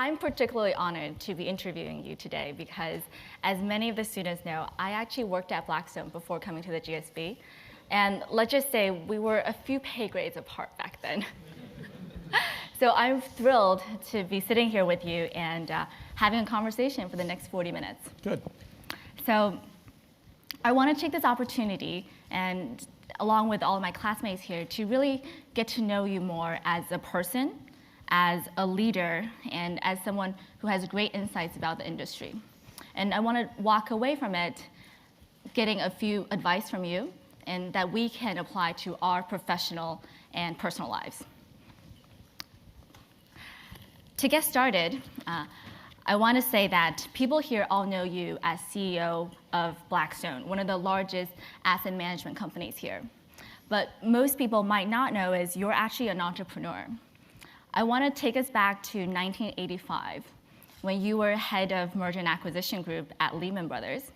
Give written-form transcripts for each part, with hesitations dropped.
I'm particularly honored to be interviewing you today because, as many of the students know, I actually worked at Blackstone before coming to the GSB. And let's just say we were a few pay grades apart back then. So I'm thrilled to be sitting here with you and having a conversation for the next 40 minutes. Good. So I want to take this opportunity, and along with all of my classmates here, to really get to know you more as a person, as a leader, and as someone who has great insights about the industry. And I want to walk away from it getting a few advice from you and that we can apply to our professional and personal lives. To get started, I want to say that people here all know you as CEO of Blackstone, one of the largest asset management companies here. But most people might not know is you're actually an entrepreneur. I want to take us back to 1985, when you were head of merger and acquisition group at Lehman Brothers,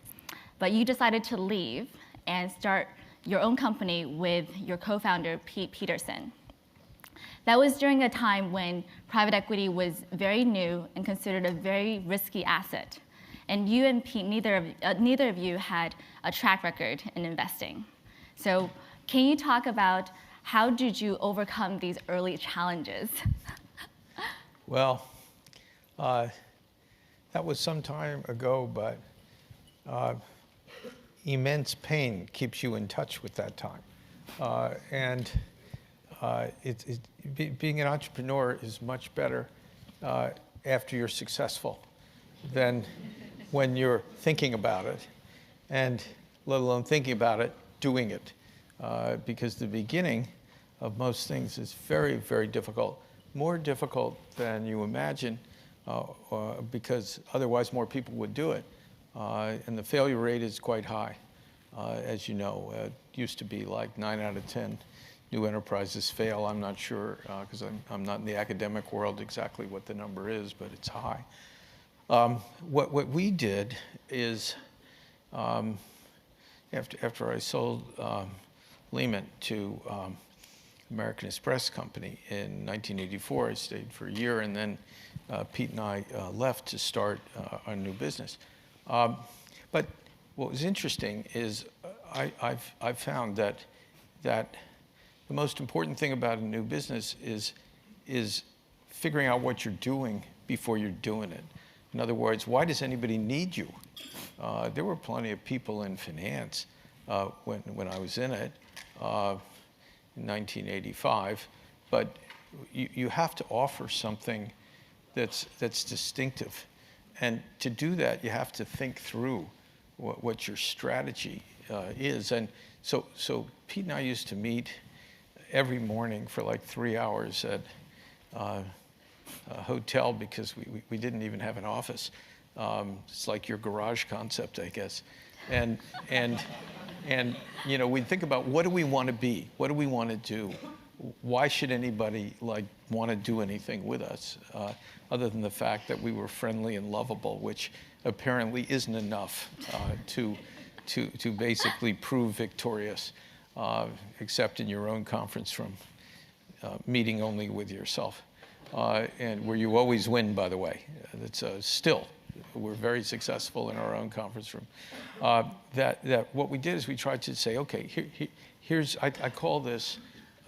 but you decided to leave and start your own company with your co-founder, Pete Peterson. That was during a time when private equity was very new and considered a very risky asset. And you and Pete, neither of you had a track record in investing. So can you talk about how did you overcome these early challenges? Well, that was some time ago, but immense pain keeps you in touch with that time. Being an entrepreneur is much better after you're successful than when you're thinking about it, and let alone thinking about it, doing it. Because the beginning of most things is very, very difficult, more difficult than you imagine, because otherwise more people would do it. And the failure rate is quite high, as you know. It used to be like 9 out of 10 new enterprises fail. I'm not sure, because I'm not in the academic world exactly what the number is, but it's high. What we did is, after I sold Lehman to American Express Company in 1984. I stayed for a year, and then Pete and I left to start our new business. But what was interesting is I've found that the most important thing about a new business is figuring out what you're doing before you're doing it. In other words, why does anybody need you? There were plenty of people in finance when I was in it. In 1985, but you have to offer something that's distinctive, and to do that you have to think through what your strategy is. And so Pete and I used to meet every morning for like 3 hours at a hotel because we didn't even have an office. It's like your garage concept, I guess, and you know, we'd think about what do we want to be? What do we want to do? Why should anybody want to do anything with us, other than the fact that we were friendly and lovable, which apparently isn't enough to basically prove victorious, except in your own conference room, meeting only with yourself, and where you always win, by the way. That's still. We're very successful in our own conference room. That what we did is we tried to say, okay, here's I call this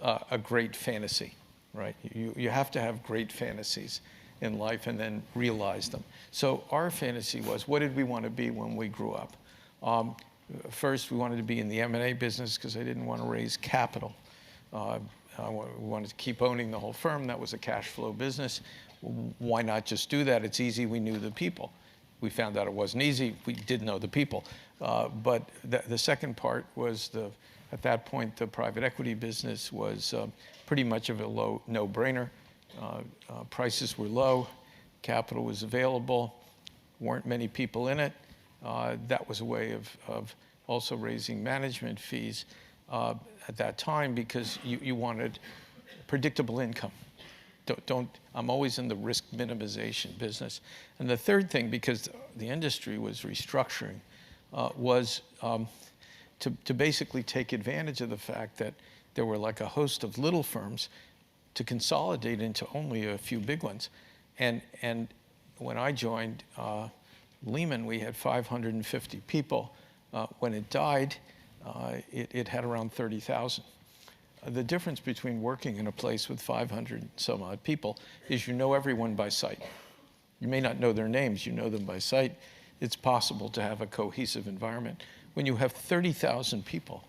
a great fantasy, right? You have to have great fantasies in life and then realize them. So our fantasy was, what did we want to be when we grew up? First, we wanted to be in the M&A business because I didn't want to raise capital. We wanted to keep owning the whole firm. That was a cash flow business. Why not just do that? It's easy. We knew the people. We found out it wasn't easy. We did know the people. But the second part was, at that point, the private equity business was pretty much of a no-brainer. Prices were low. Capital was available. Weren't many people in it. That was a way of also raising management fees at that time because you wanted predictable income. I'm always in the risk minimization business. And the third thing, because the industry was restructuring, was to basically take advantage of the fact that there were like a host of little firms to consolidate into only a few big ones. And when I joined Lehman, we had 550 people. When it died, it had around 30,000. The difference between working in a place with 500 some odd people is you know everyone by sight. You may not know their names, you know them by sight. It's possible to have a cohesive environment. When you have 30,000 people,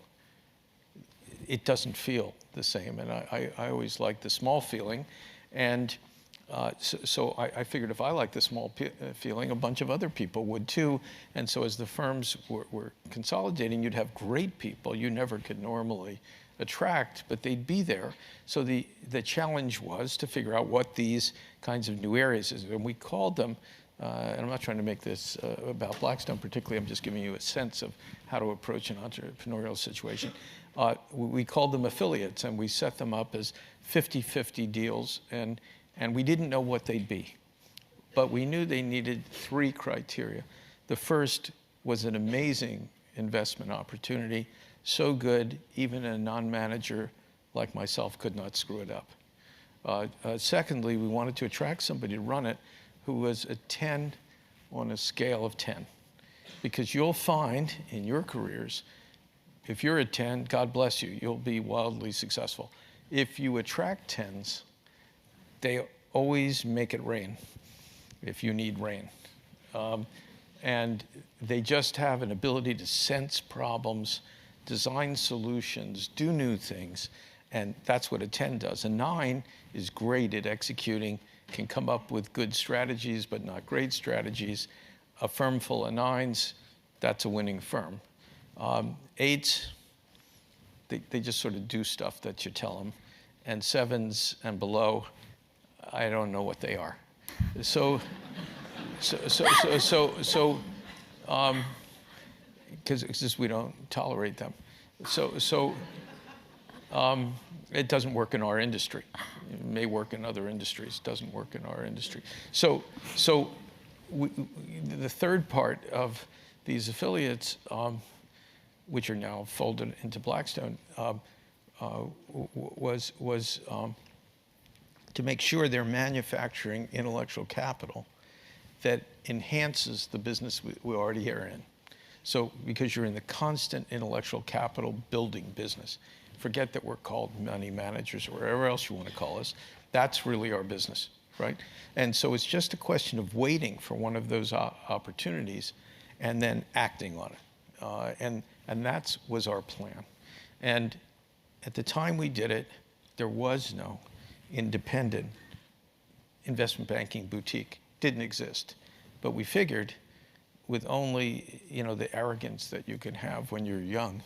it doesn't feel the same. And I always like the small feeling. And so I figured if I like the small feeling, a bunch of other people would too. And so as the firms were consolidating, you'd have great people you never could normally attract, but they'd be there. So the challenge was to figure out what these kinds of new areas is. And we called them, and I'm not trying to make this about Blackstone particularly, I'm just giving you a sense of how to approach an entrepreneurial situation. We called them affiliates, and we set them up as 50-50 deals, and we didn't know what they'd be. But we knew they needed 3 criteria. The first was an amazing investment opportunity, so good, even a non-manager like myself could not screw it up. Secondly, we wanted to attract somebody to run it who was a 10 on a scale of 10. Because you'll find in your careers, if you're a 10, God bless you, you'll be wildly successful. If you attract 10s, they always make it rain if you need rain. And they just have an ability to sense problems, design solutions, do new things, and that's what a 10 does. A 9 is great at executing, can come up with good strategies, but not great strategies. A firm full of 9s, that's a winning firm. 8s, they just sort of do stuff that you tell them. And 7s and below, I don't know what they are. Because we don't tolerate them. It doesn't work in our industry. It may work in other industries, doesn't work in our industry. The third part of these affiliates, which are now folded into Blackstone, was to make sure they're manufacturing intellectual capital that enhances the business we already are in. So because you're in the constant intellectual capital building business, forget that we're called money managers or whatever else you want to call us, that's really our business, right? And so it's just a question of waiting for one of those opportunities and then acting on it. And that was our plan. And at the time we did it, there was no independent investment banking boutique. Didn't exist. But we figured with only, the arrogance that you can have when you're young,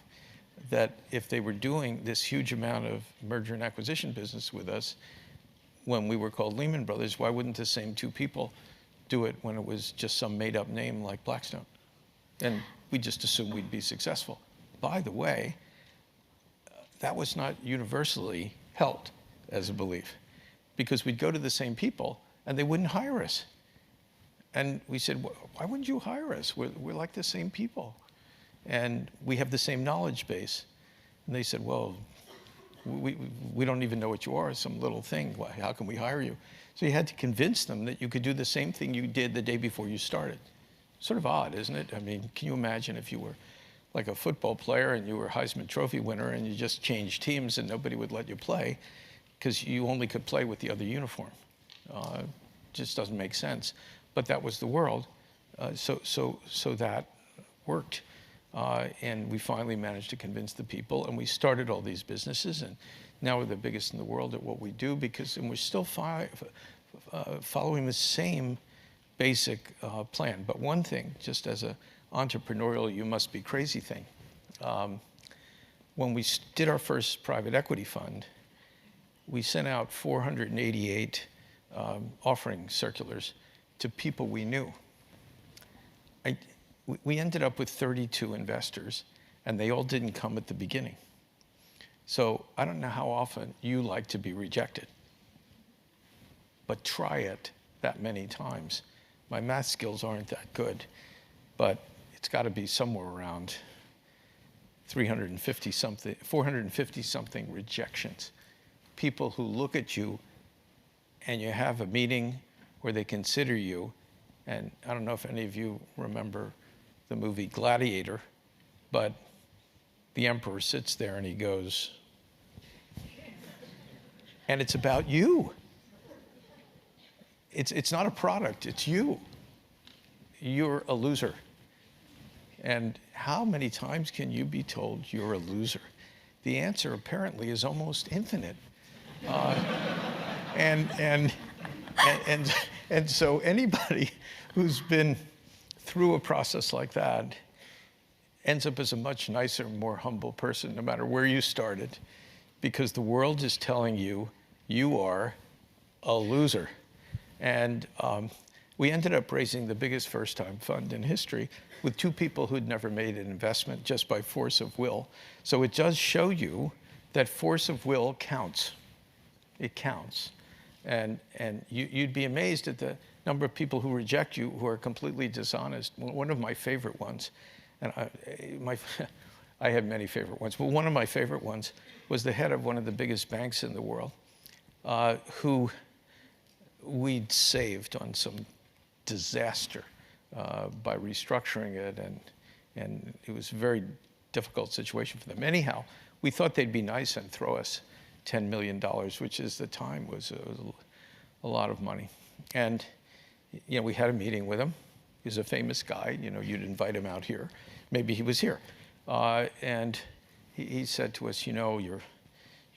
that if they were doing this huge amount of merger and acquisition business with us when we were called Lehman Brothers, why wouldn't the same 2 people do it when it was just some made-up name like Blackstone? And we just assumed we'd be successful. By the way, that was not universally held as a belief, because we'd go to the same people and they wouldn't hire us. And we said, why wouldn't you hire us? We're like the same people. And we have the same knowledge base. And they said, well, we don't even know what you are, some little thing. How can we hire you? So you had to convince them that you could do the same thing you did the day before you started. Sort of odd, isn't it? I mean, can you imagine if you were like a football player and you were a Heisman Trophy winner and you just changed teams and nobody would let you play because you only could play with the other uniform? Just doesn't make sense. But that was the world. So that worked. And we finally managed to convince the people, and we started all these businesses, and now we're the biggest in the world at what we do, and we're still following the same basic plan. But one thing, just as an entrepreneurial you must be crazy thing, when we did our first private equity fund, we sent out 488 offering circulars to people we knew. We ended up with 32 investors, and they all didn't come at the beginning. So I don't know how often you like to be rejected, but try it that many times. My math skills aren't that good, but it's got to be somewhere around 450-something rejections. People who look at you and you have a meeting where they consider you, And I don't know if any of you remember the movie Gladiator, but the emperor sits there and he goes, and it's about you. It's not a product, it's you. You're a loser. And how many times can you be told you're a loser? The answer apparently is almost infinite. And so anybody who's been through a process like that ends up as a much nicer, more humble person, no matter where you started, because the world is telling you you are a loser. And we ended up raising the biggest first-time fund in history with two people who'd never made an investment just by force of will. So it does show you that force of will counts. It counts. And you'd be amazed at the number of people who reject you who are completely dishonest. One of my favorite ones, and I have many favorite ones, but one of my favorite ones was the head of one of the biggest banks in the world, who we'd saved on some disaster by restructuring it, and it was a very difficult situation for them. Anyhow, we thought they'd be nice and throw us $10 million, which at the time was a lot of money. And we had a meeting with him. He was a famous guy. You'd invite him out here. Maybe he was here. And he said to us, you're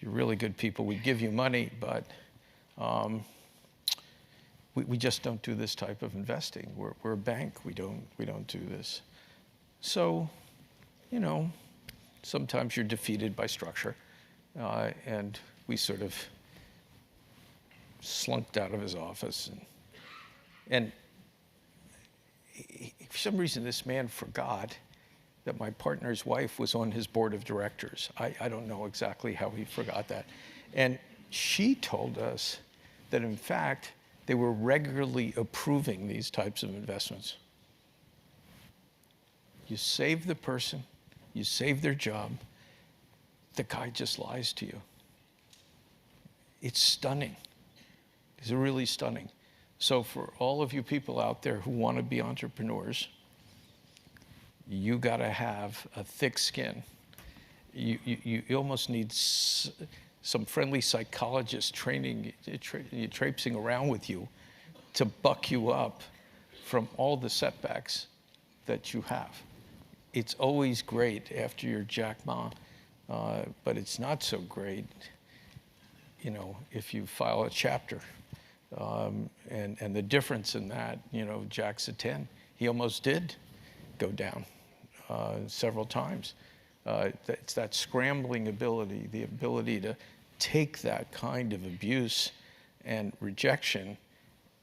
really good people. We give you money, but we just don't do this type of investing. We're a bank. We don't do this. So, sometimes you're defeated by structure. And we sort of slunked out of his office. And for some reason, this man forgot that my partner's wife was on his board of directors. I don't know exactly how he forgot that. And she told us that, in fact, they were regularly approving these types of investments. You save the person, you save their job, the guy just lies to you. It's stunning. It's really stunning. So for all of you people out there who want to be entrepreneurs, you got to have a thick skin. You almost need some friendly psychologist training, traipsing around with you to buck you up from all the setbacks that you have. It's always great after you're Jack Ma, but it's not so great, if you file a chapter. And the difference in that, Jack's a 10. He almost did go down several times. It's that scrambling ability, the ability to take that kind of abuse and rejection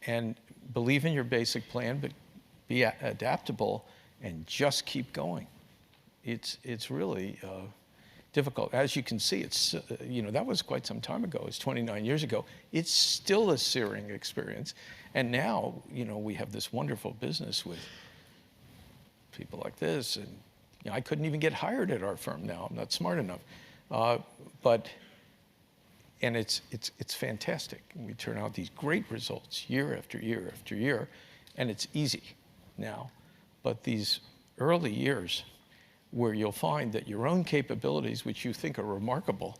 and believe in your basic plan, but be adaptable and just keep going. It's really difficult. As you can see, it's that was quite some time ago. It's 29 years ago. It's still a searing experience. And now, we have this wonderful business with people like this. And I couldn't even get hired at our firm now. I'm not smart enough. And it's fantastic. We turn out these great results year after year after year, and it's easy now. But these early years, where you'll find that your own capabilities, which you think are remarkable,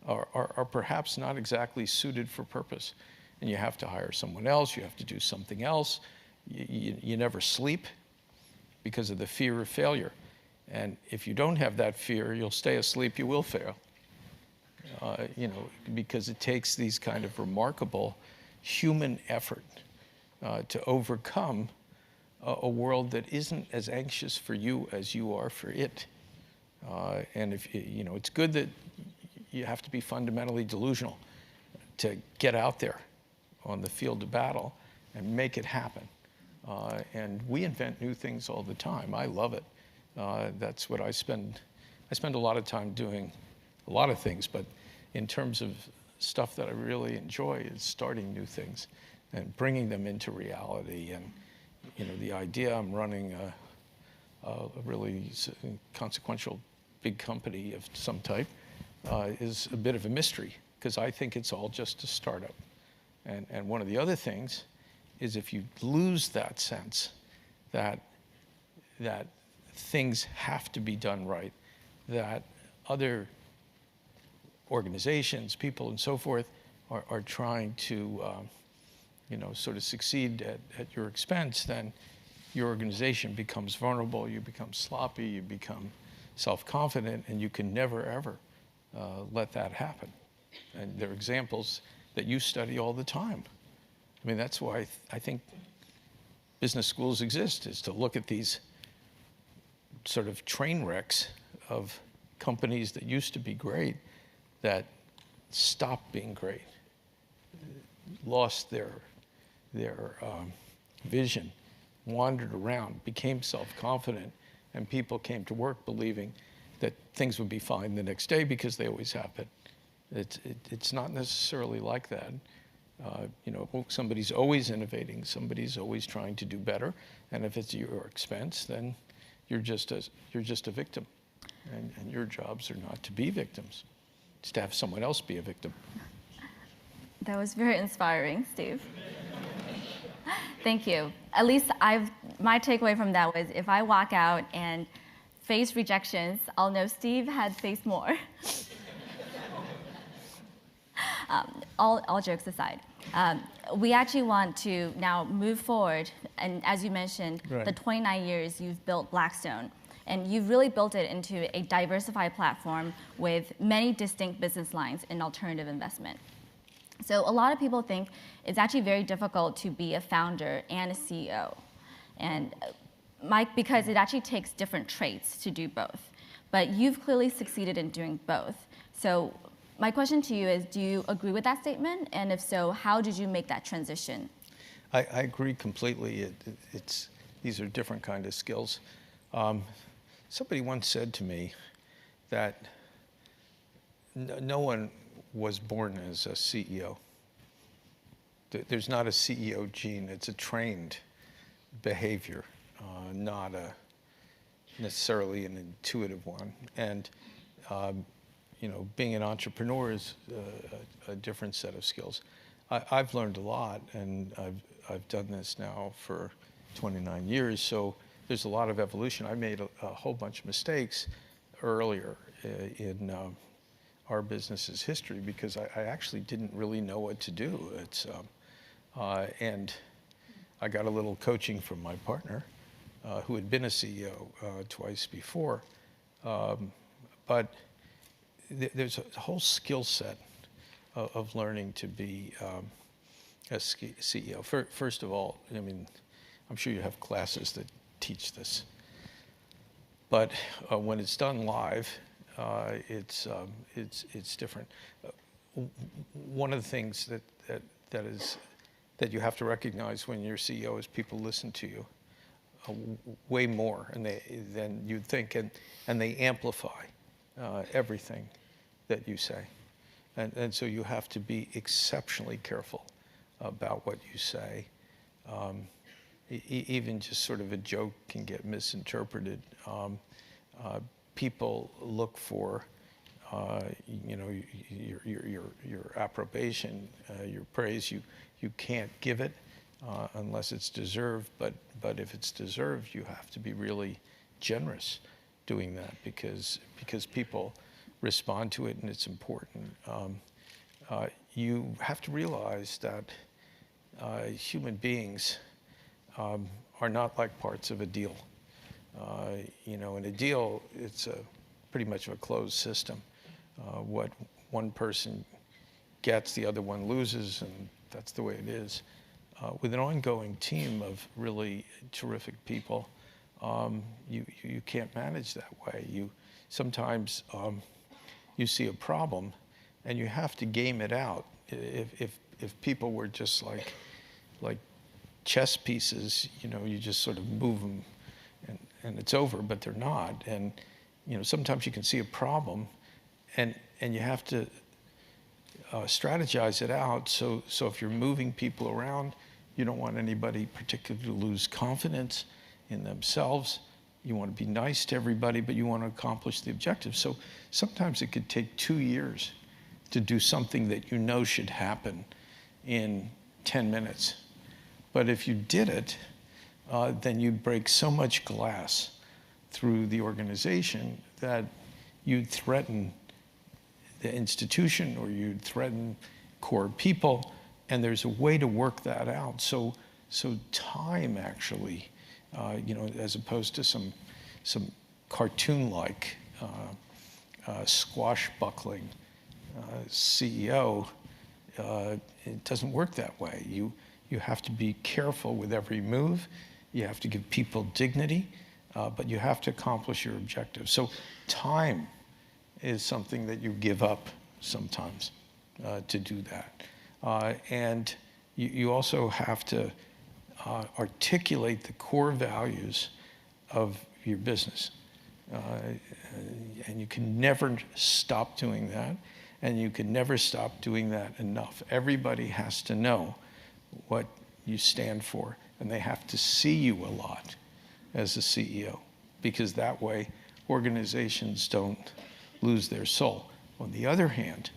are perhaps not exactly suited for purpose. And you have to hire someone else, you have to do something else. You never sleep because of the fear of failure. And if you don't have that fear, you'll stay asleep, you will fail. Because it takes these kind of remarkable human effort to overcome a world that isn't as anxious for you as you are for it. And if it's good that you have to be fundamentally delusional to get out there on the field of battle and make it happen. And we invent new things all the time. I love it. That's what I spend a lot of time doing, a lot of things, but in terms of stuff that I really enjoy is starting new things and bringing them into reality. And the idea I'm running a really consequential big company of some type is a bit of a mystery, because I think it's all just a startup. And one of the other things is if you lose that sense that things have to be done right, that other organizations, people, and so forth are trying to, sort of succeed at your expense, then your organization becomes vulnerable, you become sloppy, you become self-confident, and you can never, ever let that happen. And there are examples that you study all the time. I mean, that's why I think business schools exist, is to look at these sort of train wrecks of companies that used to be great that stopped being great, lost their vision, wandered around, became self-confident, and people came to work believing that things would be fine the next day because they always happen. It's not necessarily like that. Somebody's always innovating, somebody's always trying to do better, and if it's at your expense, then you're just a victim. And your jobs are not to be victims. It's to have someone else be a victim. That was very inspiring, Steve. Thank you. At least my takeaway from that was if I walk out and face rejections, I'll know Steve had faced more. All jokes aside, we actually want to now move forward. And as you mentioned, right, the 29 years you've built Blackstone, and you've really built it into a diversified platform with many distinct business lines in alternative investment. So a lot of people think it's actually very difficult to be a founder and a CEO. And Mike, because it actually takes different traits to do both. But you've clearly succeeded in doing both. So my question to you is, do you agree with that statement? And if so, how did you make that transition? I agree completely. These are different kind of skills. Somebody once said to me that no one was born as a CEO. There's not a CEO gene. It's a trained behavior, not necessarily an intuitive one. And being an entrepreneur is a different set of skills. I've learned a lot, and I've done this now for 29 years, so there's a lot of evolution. I made a whole bunch of mistakes earlier in our business's history because I actually didn't really know what to do. And I got a little coaching from my partner, who had been a CEO twice before. But there's a whole skill set of learning to be a CEO. First of all, I mean, I'm sure you have classes that teach this. But when it's done live, it's different. One of the things that you have to recognize when you're CEO is people listen to you way more than you'd think, and they amplify everything that you say. And so you have to be exceptionally careful about what you say. Even just sort of a joke can get misinterpreted. People look for your approbation, your praise. You can't give it unless it's deserved, but if it's deserved, you have to be really generous doing that because people respond to it and it's important. You have to realize that human beings are not like parts of a deal. In a deal, it's pretty much of a closed system. What one person gets, the other one loses, and that's the way it is. With an ongoing team of really terrific people, you can't manage that way. Sometimes you see a problem, and you have to game it out. If people were just like chess pieces, you just sort of move them, and it's over. But they're not. And sometimes you can see a problem, and you have to strategize it out. So if you're moving people around, you don't want anybody particularly to lose confidence in themselves. You want to be nice to everybody, but you want to accomplish the objective. So sometimes it could take 2 years to do something that should happen in 10 minutes. But if you did it, then you'd break so much glass through the organization that you'd threaten the institution or you'd threaten core people, and there's a way to work that out. So time actually, as opposed to some cartoon-like squashbuckling CEO, it doesn't work that way. You have to be careful with every move. You have to give people dignity, but you have to accomplish your objectives. So time is something that you give up sometimes to do that. And you also have to articulate the core values of your business. And you can never stop doing that, and you can never stop doing that enough. Everybody has to know what you stand for, and they have to see you a lot as a CEO, because that way organizations don't lose their soul. On the other hand,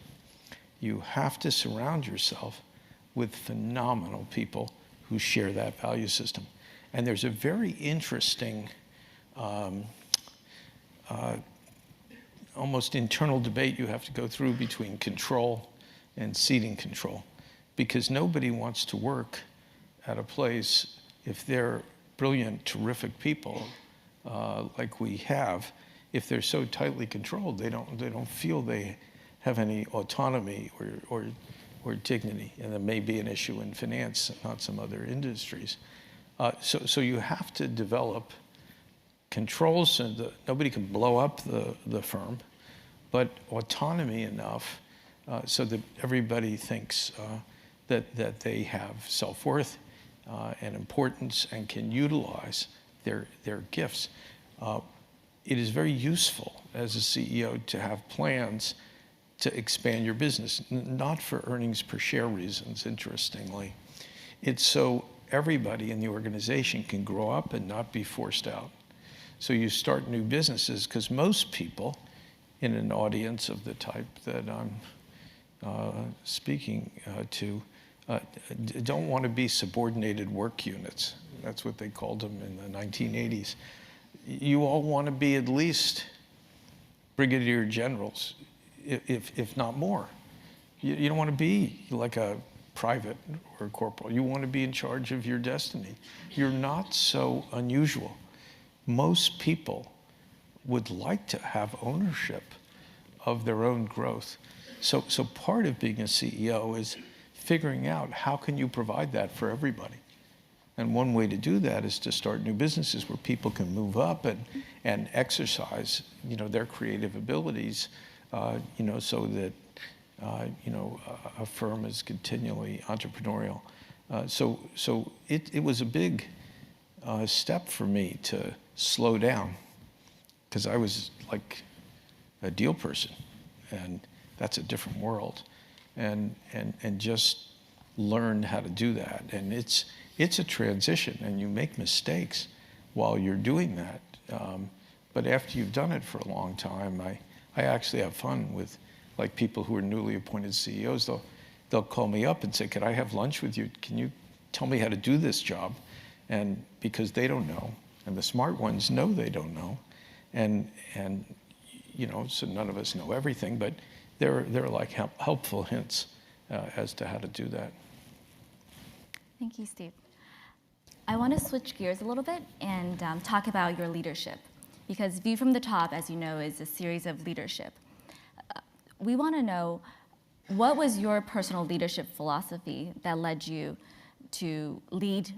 you have to surround yourself with phenomenal people who share that value system. And there's a very interesting almost internal debate you have to go through between control and ceding control, because nobody wants to work at a place if they're brilliant, terrific people like we have. If they're so tightly controlled, they don't feel they have any autonomy or dignity, and that may be an issue in finance, not some other industries. So you have to develop controls so that nobody can blow up the firm, but autonomy enough so that everybody thinks that they have self-worth and importance and can utilize their gifts. It is very useful as a CEO to have plans to expand your business, not for earnings per share reasons, interestingly. It's so everybody in the organization can grow up and not be forced out. So you start new businesses, because most people in an audience of the type that I'm speaking to don't want to be subordinated work units. That's what they called them in the 1980s. You all want to be at least brigadier generals, if not more. You don't want to be like a private or a corporal. You want to be in charge of your destiny. You're not so unusual. Most people would like to have ownership of their own growth. So part of being a CEO is figuring out how can you provide that for everybody. And one way to do that is to start new businesses where people can move up and exercise, their creative abilities, so that, a firm is continually entrepreneurial. So it was a big step for me to slow down, because I was like a deal person, and that's a different world, and just learn how to do that. And it's a transition, and you make mistakes while you're doing that. But after you've done it for a long time, I actually have fun with like people who are newly appointed CEOs. They'll call me up and say, "Could I have lunch with you? Can you tell me how to do this job?" And because they don't know, and the smart ones know they don't know, and so none of us know everything, but they're like helpful hints as to how to do that. Thank you, Steve. I want to switch gears a little bit and talk about your leadership, because View from the Top, as you know, is a series of leadership. We want to know, what was your personal leadership philosophy that led you to lead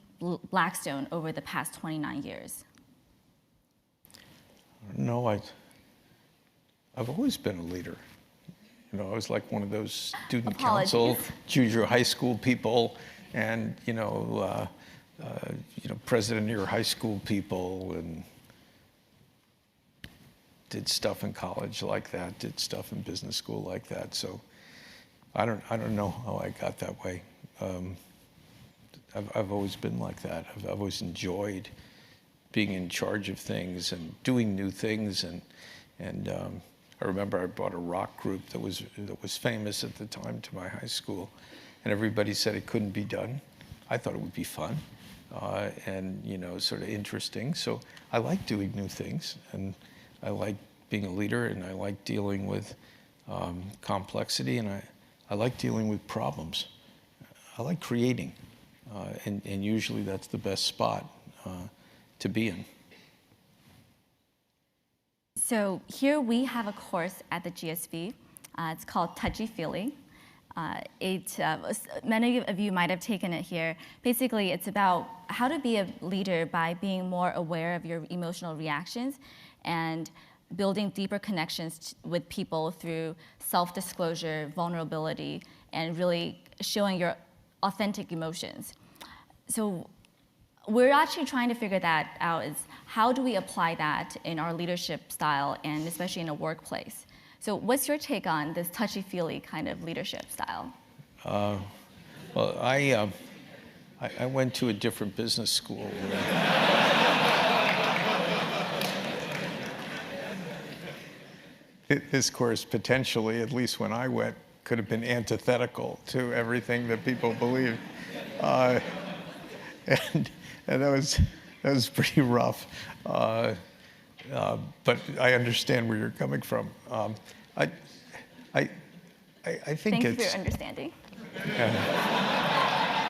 Blackstone over the past 29 years? No, I've always been a leader. I was like one of those student council, junior high school people, and president of your high school people, and did stuff in college like that, did stuff in business school like that. So I don't know how I got that way. I've always been like that. I've always enjoyed being in charge of things and doing new things. And I remember I brought a rock group that was famous at the time to my high school, and everybody said it couldn't be done. I thought it would be fun and sort of interesting. So I like doing new things, and I like being a leader, and I like dealing with complexity, and I like dealing with problems. I like creating, and usually that's the best spot to be in. So here we have a course at the GSV. It's called Touchy Feely. Many of you might have taken it here. Basically, it's about how to be a leader by being more aware of your emotional reactions and building deeper connections with people through self-disclosure, vulnerability, and really showing your authentic emotions. So we're actually trying to figure that out, is how do we apply that in our leadership style, and especially in a workplace? So what's your take on this touchy-feely kind of leadership style? Well, I went to a different business school. This course, potentially, at least when I went, could have been antithetical to everything that people believed. And that was pretty rough. But I understand where you're coming from. I think Thank you for your understanding.